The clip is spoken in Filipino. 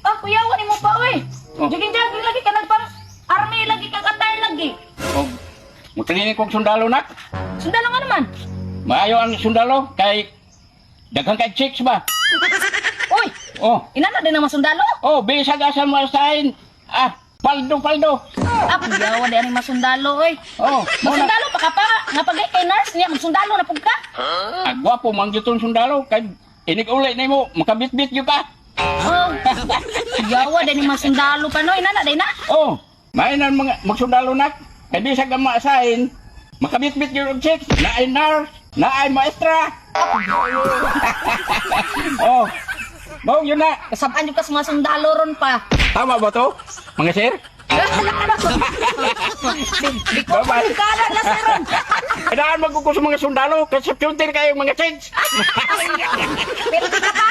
Ah, kuyawan ni mo pa, uy. Oh. Jiging-jaging lagi ka nagpang army lagi kang attire lagi. Oh, mutingin kong sundalo nak. Sundalo nga naman. Maayo ang sundalo kay daghang kay chicks ba? Uy, Oh, inana din naman sundalo. oh, bisag asa mo asahin. Ah, paldo. Ah, kuyawan din ang masundalo, uy. Oh, mo na. Magsundalo pa ka pa. Nga pagay kay nurse niya, magsundalo na pug ka. Agwapo man gyud tong sundalo kay inig uli nimo makabitbit gyud ka. Oh, kuyawan din ang masundalo pa, no? Inana din na. Oh, mainan mga magsundalo nak. Kay bisag ang maasahin. Makabitbit gyud og chicks. Naay nurse, naay maestra. Oh. Mao yun na. Kasabaan yung kas mga sundalo ron pa. Tama ba to? Mga sir? Di ko Bye-bye. pagkala na sir ron. Kailangan magkukus mga sundalo kasi sa kayo mga chicks. Pero ka pa.